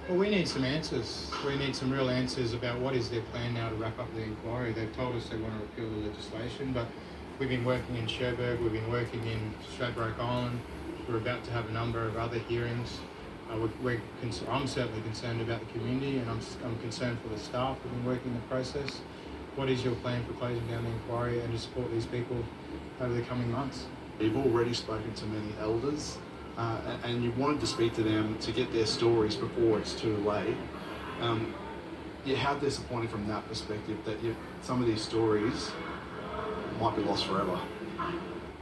Well, we need some answers. We need some real answers about what is their plan now to wrap up the inquiry. They've told us they want to repeal the legislation, but we've been working in Cherbourg, we've been working in Stradbroke Island. We're about to have a number of other hearings. I'm certainly concerned about the community, and I'm concerned for the staff who've been working the process. What is your plan for closing down the inquiry and to support these people over the coming months? You've already spoken to many elders, and you wanted to speak to them to get their stories before it's too late. How disappointing from that perspective that some of these stories might be lost forever.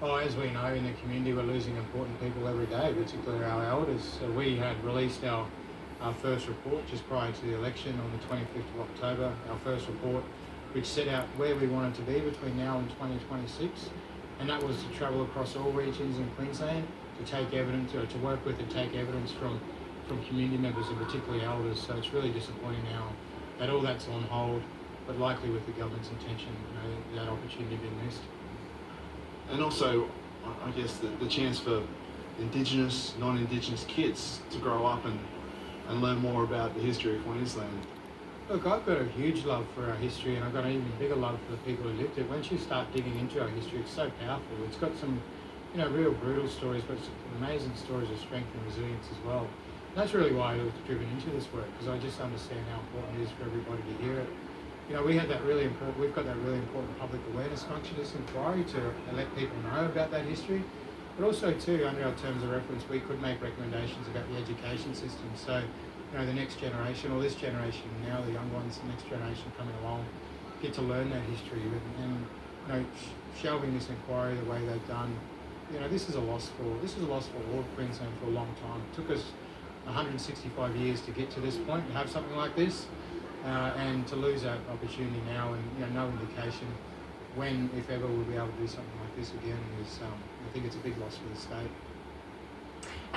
Well, as we know, in the community, we're losing important people every day, particularly our elders. So we had released our first report just prior to the election on the 25th of October, our first report, which set out where we wanted to be between now and 2026. And that was to travel across all regions in Queensland to take evidence, or to work with and take evidence from community members and particularly elders. So it's really disappointing now that all that's on hold, but likely with the government's intention, that opportunity being missed. And also, I guess the chance for Indigenous, non-Indigenous kids to grow up and learn more about the history of Queensland. Look, I've got a huge love for our history, and I've got an even bigger love for the people who lived it. Once you start digging into our history, it's so powerful. It's got some, real brutal stories, but some amazing stories of strength and resilience as well. And that's really why I was driven into this work, because I just understand how important it is for everybody to hear it. We've got that really important public awareness function, this inquiry, to let people know about that history. But also too, under our terms of reference, we could make recommendations about the education system. So, the next generation, or this generation now, the young ones, the next generation coming along, get to learn that history. And shelving this inquiry the way they've done, this is a loss for all of Queensland for a long time. It took us 165 years to get to this point, to have something like this, and to lose that opportunity now, and no indication when, if ever, we'll be able to do something like this again is, I think it's a big loss for the state.